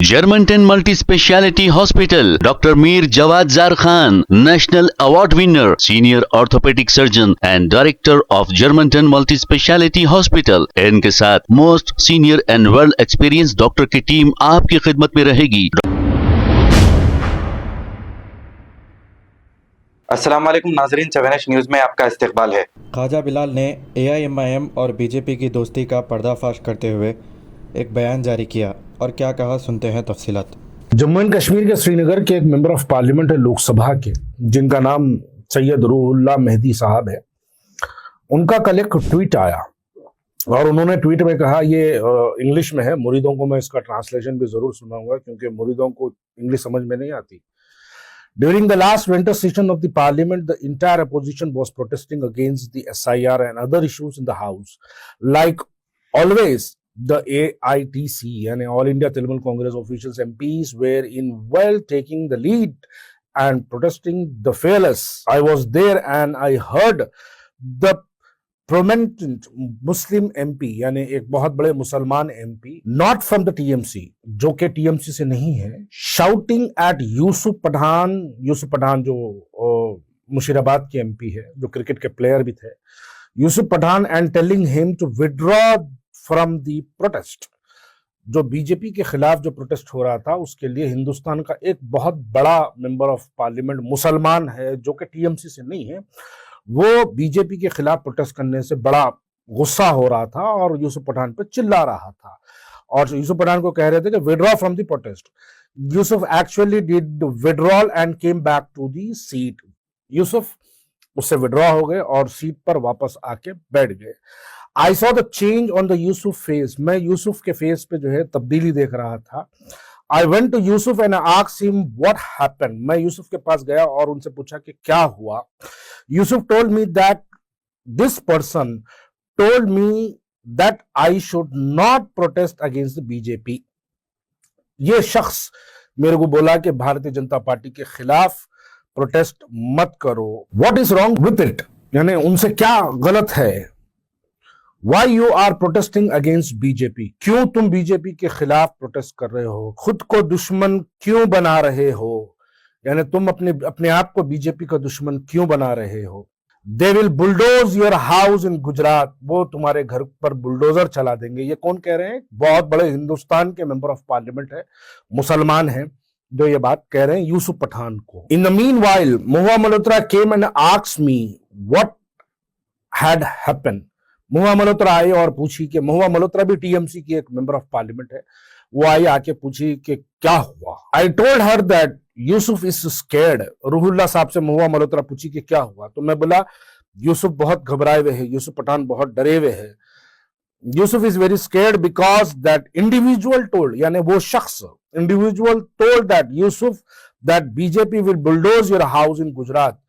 Germantown Multi Speciality Hospital, Dr. Mir Jawad Zar Khan, National Award winner, Senior Orthopedic Surgeon and Director of Germantown Multi Speciality Hospital. इनके साथ most senior and world experience doctor की team आपकी खिदमत में रहेगी। अस्सलाम वालेकुम नाजरीन, चवेनश न्यूज़ में आपका इस्तकबाल है। ख्वाजा बिलाल ने AIMIM और BJP की दोस्ती का पर्दाफाश करते हुए एक बयान जारी किया और क्या कहा, सुनते हैं तफसीलात। जम्मू एंड कश्मीर के श्रीनगर के एक मेंबर ऑफ पार्लियामेंट है लोकसभा के, जिनका नाम सैयद रूहुल्लाह मेहदी साहब है। उनका कल एक ट्वीट आया और उन्होंने ट्वीट में कहा, ये इंग्लिश में है, मुरीदों को मैं इसका ट्रांसलेशन भी जरूर सुनाऊंगा क्योंकि मुरीदों को इंग्लिश समझ में नहीं आती। During the last winter session of the parliament, the entire opposition was protesting against the SIR and other issues in the house. Like always, the AITC and All India Tribal Congress officials MPs were taking the lead and protesting the fearless. I was there and I heard the prominent Muslim MP, यानी एक बहुत बड़े मुसलमान MP, not from the TMC, जो कि TMC से नहीं है, shouting at यूसुफ पठान जो मुशीराबाद के MP है, जो क्रिकेट के प्लेयर भी थे, Yusuf Pathan, and telling him to withdraw from the protest। जो बीजेपी के खिलाफ जो प्रोटेस्ट हो रहा था, उसके लिए हिंदुस्तान का एक बहुत बड़ा मेंबर ऑफ पार्लियामेंट मुसलमान है, जो कि TMC से नहीं है, वो बीजेपी के खिलाफ प्रोटेस्ट करने से बड़ा गुस्सा हो रहा था और यूसुफ पठान पे चिल्ला रहा था और यूसुफ पठान को कह रहे थे कि withdraw from the protest. Yusuf actually did withdrawal and came back to the seat. Yusuf उससे विड्रॉ हो गए और सीट पर वापस आके बैठ गए। I saw the change on the Yusuf face. मैं यूसुफ के फेस पे जो है तब्दीली देख रहा था। I went to Yusuf and I asked him what happened. मैं यूसुफ के पास गया और उनसे पूछा कि क्या हुआ। Yusuf told me that this person told me that I should not protest against the BJP. ये शख्स मेरे को बोला कि भारतीय जनता पार्टी के खिलाफ प्रोटेस्ट मत करो। What is wrong with it? यानी उनसे क्या गलत है? Why you are protesting against BJP? क्यों तुम बीजेपी के खिलाफ प्रोटेस्ट कर रहे हो? खुद को दुश्मन क्यों बना रहे हो? यानी तुम अपने आप को बीजेपी का दुश्मन क्यों बना रहे हो? They will bulldoze your house in Gujarat. वो तुम्हारे घर पर बुलडोजर चला देंगे। ये कौन कह रहे हैं? बहुत बड़े हिंदुस्तान के मेंबर ऑफ पार्लियामेंट है, मुसलमान हैं, जो ये बात कह रहे हैं यूसुफ पठान को। In the meanwhile, Mahua Malhotra came and asked me what had happened। महुआ मल्होत्रा आई और पूछी कि महुआ मल्होत्रा भी TMC की एक मेंबर ऑफ पार्लियामेंट है। वो आई आके पूछी कि क्या हुआ। I told her that Yusuf is scared. Ruhullah साहब से महुआ मल्होत्रा पूछी कि क्या हुआ, तो मैं बोला यूसुफ बहुत घबराए हुए है, यूसुफ पठान बहुत डरे हुए है। Yusuf is very scared because that individual told, यानी वो शख्स individual told that Yusuf that BJP will bulldoze your house in Gujarat.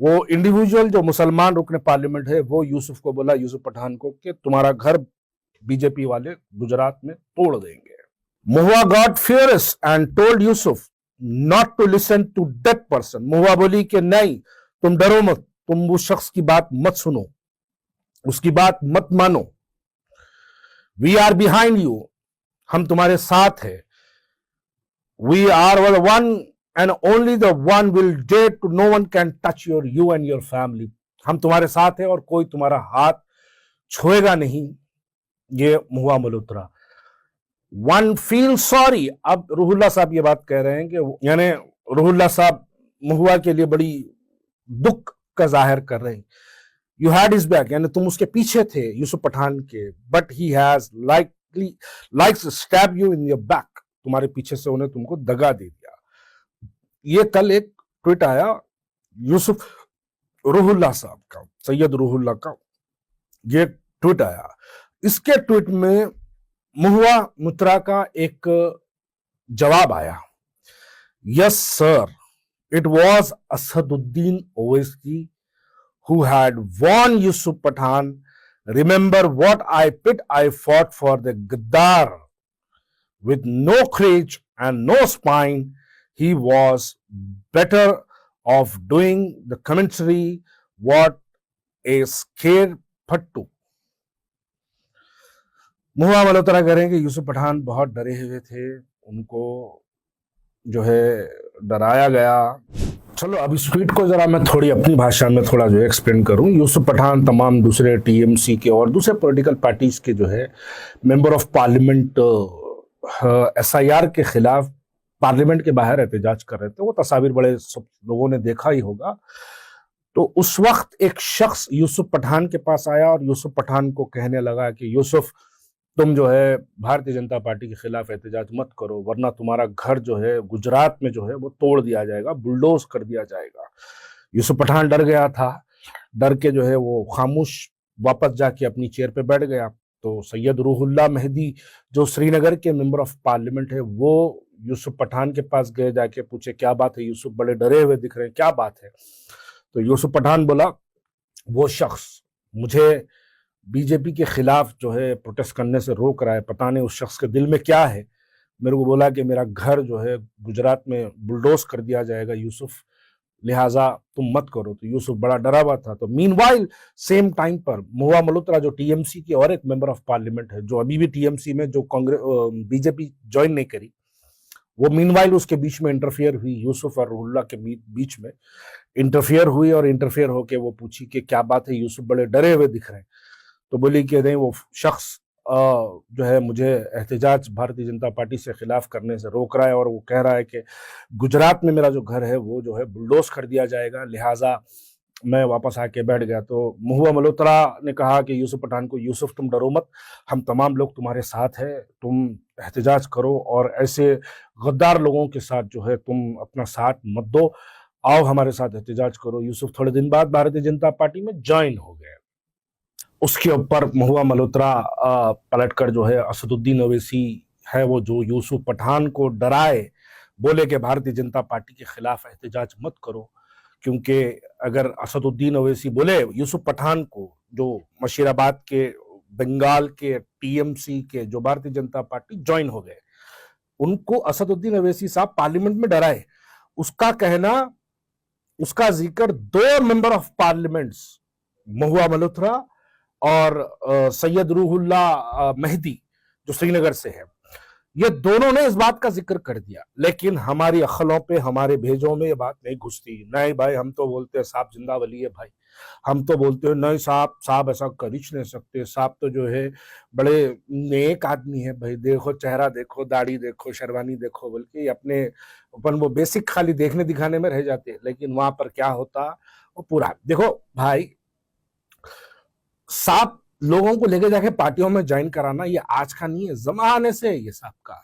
वो इंडिविजुअल जो मुसलमान रुकने पार्लियामेंट है, वो यूसुफ को बोला, यूसुफ पठान को, कि तुम्हारा घर बीजेपी वाले गुजरात में तोड़ देंगे। Mahua got furious and told Yusuf not to listen to that person. Mahua बोली कि नहीं, तुम डरो मत, तुम उस शख्स की बात मत सुनो, उसकी बात मत मानो। वी आर बिहाइंड यू, हम तुम्हारे साथ है। We are one and only the one will dare to, no one can touch you and your family। हम तुम्हारे साथ हैं और कोई तुम्हारा हाथ छुएगा नहीं। ये महुआ मल्होत्रा। One feel sorry। अब रूहुल्लाह साहब ये बात कह रहे हैं कि यानी रूहुल्लाह साहब महुआ के लिए बड़ी दुख का जाहिर कर रहे हैं। You had his back, यानी तुम उसके पीछे थे यूसुफ पठान के, but he has likes to stab you in your back। तुम्हारे पीछे से उन्हें तुमको दगा दे दिया। ये कल एक ट्वीट आया यूसुफ रूहुल्लाह साहब का, सैयद रूहुल्लाह का ये ट्वीट आया। इसके ट्वीट में महुआ मल्होत्रा का एक जवाब आया, yes sir, it was Asaduddin Owaisi who had warned Yusuf Pathan, remember what I fought for the Gaddar with no courage and no spine। He was better off doing the commentary what a scared फट्टू। महुआ मल्होत्रा कह रहे हैं कि यूसुफ पठान बहुत डरे हुए थे, उनको जो है डराया गया। चलो अब इस ट्वीट को जरा मैं थोड़ी अपनी भाषा में थोड़ा जो है एक्सप्लेन करूं। यूसुफ पठान तमाम दूसरे टीएमसी के और दूसरे पॉलिटिकल पार्टीज के जो है मेंबर ऑफ पार्लियामेंट एसआईआर के खिलाफ पार्लियामेंट के बाहर एहतजाज कर रहे थे। वो तस्वीर बड़े सब लोगों ने देखा ही होगा। तो उस वक्त एक शख्स यूसुफ पठान के पास आया और यूसुफ पठान को कहने लगा कि यूसुफ, तुम जो है भारतीय जनता पार्टी के खिलाफ एहतजाज मत करो, वरना तुम्हारा घर जो है गुजरात में जो है वो तोड़ दिया जाएगा, बुलडोज कर दिया जाएगा। यूसुफ पठान डर गया था। डर के जो है वो खामोश वापस जाके अपनी चेयर पे बैठ गया। तो सैयद रूहुल्लाह मेहदी जो श्रीनगर के मेंबर ऑफ पार्लियामेंट है, वो यूसुफ पठान के पास गए, जाके पूछे क्या बात है यूसुफ, बड़े डरे हुए दिख रहे हैं, क्या बात है। तो यूसुफ पठान बोला वो शख्स मुझे बीजेपी के खिलाफ जो है प्रोटेस्ट करने से रोक रहा है, पता नहीं उस शख्स के दिल में क्या है। मेरे को बोला कि मेरा घर जो है गुजरात में बुलडोज कर दिया जाएगा यूसुफ, लिहाजा तुम मत करो। तो यूसुफ बड़ा डरा हुआ था। तो मीनवाइल सेम टाइम पर महुआ मल्होत्रा जो टीएमसी की और एक मेंबर ऑफ पार्लियामेंट है, जो अभी भी टीएमसी में, जो कांग्रेस बीजेपी ज्वाइन नहीं करी, वो मीनवाइल उसके बीच में इंटरफियर हुई, यूसुफ और रूहुल्लाह के बीच में इंटरफियर हुई। और इंटरफियर होके वो पूछी कि क्या बात है यूसुफ, बड़े डरे हुए दिख रहे हैं। तो बोली कि नहीं, वो शख्स जो है मुझे एहतजाज भारतीय जनता पार्टी से खिलाफ करने से रोक रहा है और वो कह रहा है कि गुजरात में मेरा जो घर है वो जो है बुलडोज कर दिया जाएगा, लिहाजा मैं वापस आके बैठ गया। तो महुआ मल्होत्रा ने कहा कि यूसुफ पठान को, यूसुफ तुम डरो मत, हम तमाम लोग तुम्हारे साथ हैं, तुम एहतजाज करो और ऐसे गद्दार लोगों के साथ जो है तुम अपना साथ मत दो, आओ हमारे साथ एहतजाज करो। यूसुफ थोड़े दिन बाद भारतीय जनता पार्टी में ज्वाइन हो गए। उसके ऊपर महुआ मल्होत्रा पलटकर जो है असदुद्दीन ओवैसी है वो जो यूसुफ पठान को डराए, बोले कि भारतीय जनता पार्टी के खिलाफ एहतजाज मत करो, क्योंकि अगर असदुद्दीन ओवैसी बोले यूसुफ पठान को, जो मशीराबाद के बंगाल के टीएमसी के जो भारतीय जनता पार्टी ज्वाइन हो गए, उनको असदुद्दीन ओवैसी साहब पार्लियामेंट में डराए। उसका कहना, उसका जिक्र दो मेंबर ऑफ पार्लियामेंट्स महुआ मल्होत्रा और सैयद रूहुल्लाह मेहदी जो श्रीनगर से है, ये दोनों ने इस बात का जिक्र कर दिया। लेकिन हमारी अखलों पे, हमारे भेजों में ये बात नहीं घुसती। नहीं भाई, हम तो बोलते हैं साहब जिंदा वली है भाई, हम तो बोलते हैं नहीं साहब ऐसा कर ही नहीं सकते, साहब तो जो है बड़े नेक आदमी है भाई, देखो चेहरा देखो, दाढ़ी देखो, शेरवानी देखो, बल्कि अपने अपन वो बेसिक खाली देखने दिखाने में रह जाते। लेकिन वहां पर क्या होता वो पूरा देखो भाई। साहब लोगों को लेके जाके पार्टियों में ज्वाइन कराना ये आज का नहीं है, जमाने से ये साहब का।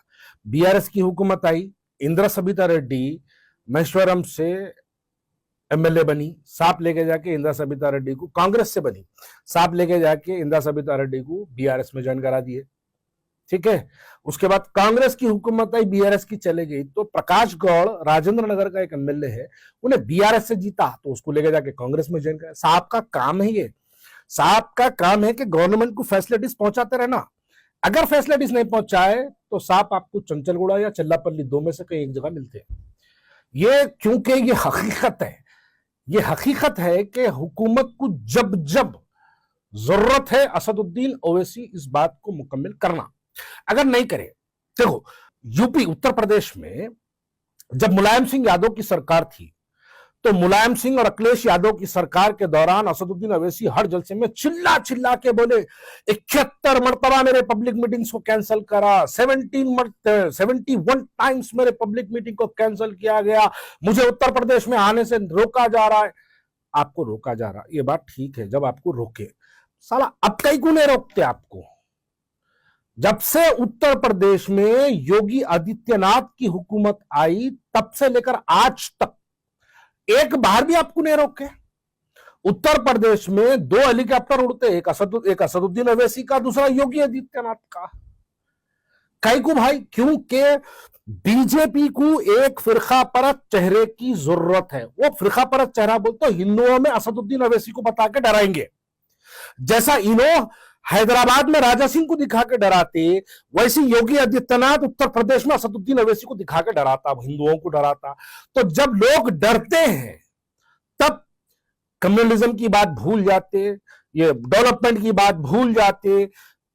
बीआरएस की हुकूमत आई, इंदिरा सबिता रेड्डी महेश्वरम से एमएलए बनी, साहब लेके जाके इंदिरा सबिता रेड्डी को, कांग्रेस से बनी, साहब लेके जाके इंदिरा सबिता रेड्डी को बीआरएस में ज्वाइन करा दिए। ठीक है, उसके बाद कांग्रेस की हुकूमत आई, बीआरएस की चले गई, तो प्रकाश गौड़ राजेंद्र नगर का एक एमएलए है, उन्हें बीआरएस से जीता, तो उसको लेके जाके कांग्रेस में ज्वाइन करा। साहब का काम है ये, साहब का काम है कि गवर्नमेंट को फैसिलिटीज पहुंचाते रहना। अगर फैसिलिटीज नहीं पहुंचाए तो साहब आपको चंचलगुड़ा या चल्लापल्ली दो में से कहीं एक जगह मिलते हैं। ये क्योंकि ये हकीकत है, ये हकीकत है कि हुकूमत को जब जब जरूरत है असदुद्दीन ओवैसी इस बात को मुकम्मल करना, अगर नहीं करे। देखो यूपी उत्तर प्रदेश में जब मुलायम सिंह यादव की सरकार थी, तो मुलायम सिंह और अखिलेश यादव की सरकार के दौरान असदुद्दीन ओवैसी हर जलसे में चिल्ला चिल्ला के बोले 71 मरतबा मेरे पब्लिक मीटिंग्स को कैंसिल करा, 71 टाइम्स मेरे पब्लिक मीटिंग को कैंसिल किया गया, मुझे उत्तर प्रदेश में आने से रोका जा रहा है। आपको रोका जा रहा, ये बात ठीक है, जब आपको रोके, साला अब कई को नहीं रोकते आपको। जब से उत्तर प्रदेश में योगी आदित्यनाथ की हुकूमत आई, तब से लेकर आज तक एक बार भी आपको नहीं रोके। उत्तर प्रदेश में 2 हेलीकॉप्टर उड़ते, एक असदुद्दीन ओवैसी का, दूसरा योगी आदित्यनाथ का। कई को भाई, क्योंकि बीजेपी को एक फिरका परत चेहरे की जरूरत है। वो फिरका परत चेहरा बोलते हिंदुओं में असदुद्दीन ओवैसी को बता के डराएंगे। जैसा इन्हों हैदराबाद में राजा सिंह को दिखा के डराते, वैसे योगी आदित्यनाथ उत्तर प्रदेश में असदुद्दीन ओवैसी को दिखा के डराता, हिंदुओं को डराता। तो जब लोग डरते हैं तब कम्युनलिज्म की बात भूल जाते, ये डेवलपमेंट की बात भूल जाते,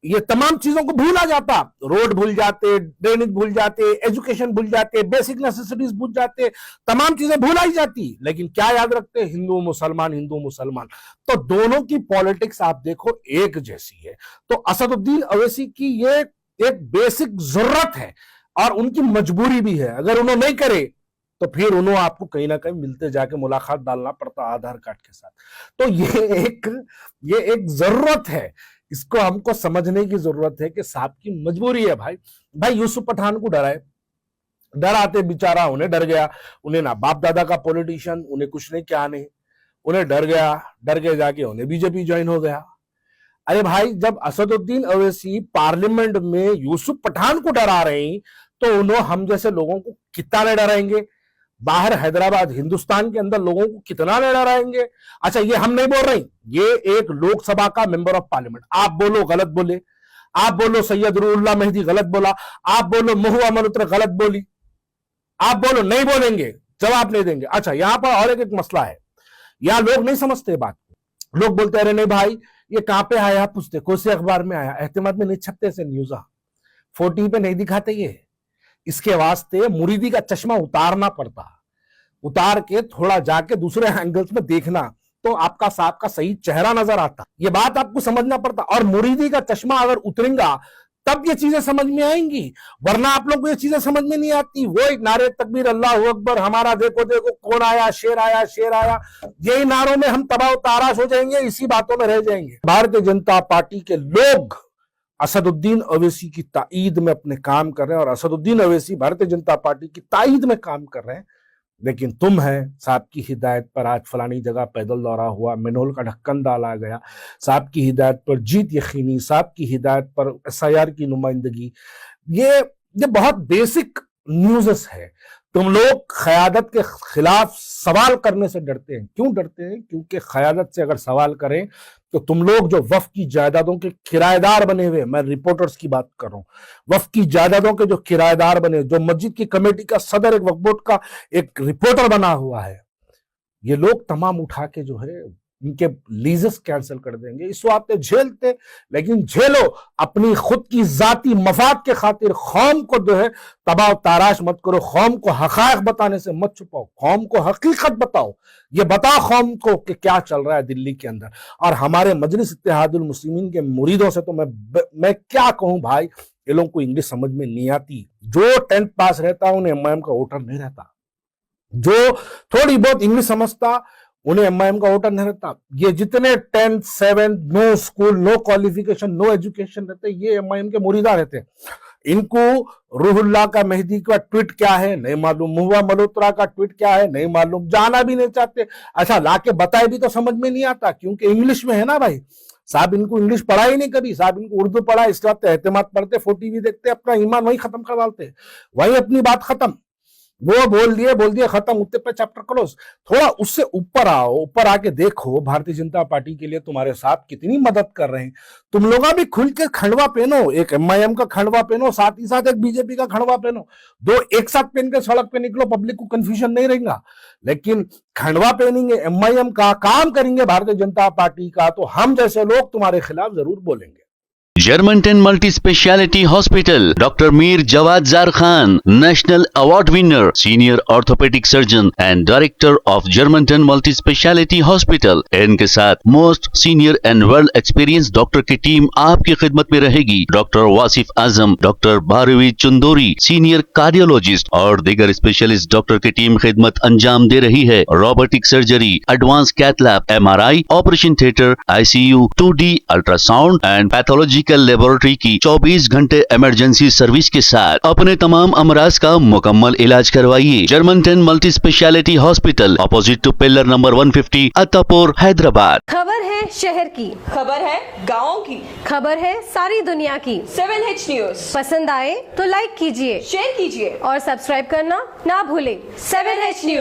ये तमाम चीजों को भूला जाता, रोड भूल जाते, ड्रेनेज भूल जाते, एजुकेशन भूल जाते, बेसिक नेसेसिटीज भूल जाते, तमाम चीजें भूलाई जाती, लेकिन क्या याद रखते? हिंदू मुसलमान, हिंदू मुसलमान। तो दोनों की पॉलिटिक्स आप देखो एक जैसी है। तो असदुद्दीन अवैसी की ये एक बेसिक जरूरत है और उनकी मजबूरी भी है। अगर उन्होंने नहीं करे तो फिर उन्होंने आपको कहीं ना कहीं मिलते जाके मुलाकात डालना पड़ता आधार कार्ड के साथ। तो ये एक जरूरत है, इसको हमको समझने की जरूरत है कि साहब की मजबूरी है। भाई यूसुफ पठान को डराते बेचारा, उन्हें डर गया, उन्हें ना बाप दादा का पॉलिटिशियन, उन्हें कुछ नहीं क्या नहीं, उन्हें डर गया जाके उन्हें बीजेपी ज्वाइन हो गया। अरे भाई, जब असदुद्दीन अवैसी पार्लियामेंट में यूसुफ पठान को डरा रहे हैं तो उन्होंने हम जैसे लोगों को कितना नहीं डराएंगे? बाहर हैदराबाद, हिंदुस्तान के अंदर लोगों को कितना नहीं डराएंगे? अच्छा, ये हम नहीं बोल रहे, ये एक लोकसभा का मेंबर ऑफ पार्लियामेंट, आप बोलो गलत बोले, आप बोलो सैयद रूहुल्लाह मेहदी गलत बोला, आप बोलो महुआ मल्होत्रा गलत बोली, आप बोलो नहीं बोलेंगे, जवाब नहीं देंगे। अच्छा, यहां पर और एक मसला है, यहां लोग नहीं समझते बात को। लोग बोलते अरे नहीं भाई, ये कहां पे आया, पूछते कौन से अखबार में आया, एहतिमाद में नहीं छपते से न्यूज़, 40 पे नहीं दिखाते ये। इसके वास्ते मुरीदी का चश्मा उतारना पड़ता, उतार के थोड़ा जाके दूसरे एंगल्स में देखना तो आपका साहब का सही चेहरा नजर आता। ये बात आपको समझना पड़ता, और मुरीदी का चश्मा अगर उतरेगा तब ये चीजें समझ में आएंगी, वरना आप लोग को ये चीजें समझ में नहीं आती। वो एक नारे तकबीर, अल्लाह अकबर, हमारा देखो देखो कौन आया, शेर आया, शेर आया, यही नारों में हम तबाह ताराश हो जाएंगे, इसी बातों में रह जाएंगे। भारतीय जनता पार्टी के लोग असदुद्दीन अवैसी की ताईद में अपने काम कर रहे हैं और असदुद्दीन अवैसी भारतीय जनता पार्टी की ताईद में काम कर रहे हैं। लेकिन तुम है साहब की हिदायत पर आज फलानी जगह पैदल दौरा हुआ, मेनोल का ढक्कन डाला गया, साहब की हिदायत पर जीत यकीनी, साहब की हिदायत पर SIR की नुमाइंदगी, ये बहुत बेसिक न्यूज़ है। तुम लोग क़यादत के खिलाफ सवाल करने से डरते हैं। क्यों डरते हैं? क्योंकि क़यादत से अगर सवाल करें तो तुम लोग जो वफ़ की जायदादों के किराएदार बने हुए, मैं रिपोर्टर्स की बात कर रहा हूं, वफ़ की जायदादों के जो किराएदार बने, जो मस्जिद की कमेटी का सदर, एक वक्फ बोर्ड का एक रिपोर्टर बना हुआ है, ये लोग तमाम उठा के जो है इनके लीजेस कैंसिल कर देंगे। इस वास्ते झेलते, लेकिन झेलो, अपनी खुद की जाती मफाद के खातिर कौम को जो है तबाह ताराश मत करो, कौम को हकायक बताने से मत छुपाओ, कौम को हकीकत बताओ, ये बताओ कौम को कि क्या चल रहा है दिल्ली के अंदर। और हमारे मजलिस इत्तेहादुल मुस्लिमीन के मुरीदों से तो मैं क्या कहूं भाई, ये लोगों को इंग्लिश समझ में नहीं आती। जो 10th पास रहता है उन्हें MIM का वोटर नहीं रहता, जो थोड़ी बहुत इंग्लिश समझता उन्हें MIM का वोटर नहीं रहता। ये जितने 10th 7th no school, no qualification, no education रहते, ये MIM के मुरीदा रहते हैं। इनको रूहुल्लाह का मेहदी का ट्वीट क्या है नहीं मालूम, महुआ मल्होत्रा का ट्वीट क्या है नहीं मालूम, जाना भी नहीं चाहते। अच्छा, लाके बताए भी तो समझ में नहीं आता, क्योंकि इंग्लिश में है ना भाई। साहब इनको इंग्लिश पढ़ा ही नहीं कभी, साहब इनको उर्दू पढ़ा, इस बात एहतिमाद पढ़ते, 4TV देखते, अपना ईमान वहीं खत्म कर डालते, वहीं अपनी बात खत्म। वो बोल दिए खत्म, उत्ते पे चैप्टर क्लोज। थोड़ा उससे ऊपर आओ, ऊपर आके देखो भारतीय जनता पार्टी के लिए तुम्हारे साथ कितनी मदद कर रहे हैं। तुम लोग भी खुल के खंडवा पहनो, एक MIM का खंडवा पहनो, साथ ही साथ एक BJP का खंडवा पहनो, दो एक साथ पहन के सड़क पे निकलो, पब्लिक को कंफ्यूजन नहीं रहेगा। लेकिन खंडवा पहनेंगे, MIM का काम करेंगे भारतीय जनता पार्टी का, तो हम जैसे लोग तुम्हारे खिलाफ जरूर बोलेंगे। Germantown Multi Speciality Hospital, Dr. Mir Jawad Zar Khan, National Award winner, Senior Orthopedic Surgeon and Director of Germantown Multi Speciality Hospital। इनके साथ most senior and world experience doctor की टीम आपकी खिदमत में रहेगी। डॉक्टर वासिफ आजम, डॉक्टर भारवी चुंदोरी, सीनियर कार्डियोलॉजिस्ट और दीगर specialist doctor की टीम खिदमत अंजाम दे रही है। Robotic surgery, advance cath lab, MRI, operation theatre, ICU, 2D ultrasound and pathology laboratory की 24 घंटे इमरजेंसी सर्विस के साथ अपने तमाम अमराज का मुकम्मल इलाज करवाइए। Germanten multi speciality hospital, opposite to pillar number 150, Attapur, Hyderabad. खबर है शहर की, खबर है गाँव की, खबर है सारी दुनिया की। 7H न्यूज पसंद आए तो लाइक कीजिए, शेयर कीजिए और सब्सक्राइब करना ना भूलें। 7H news.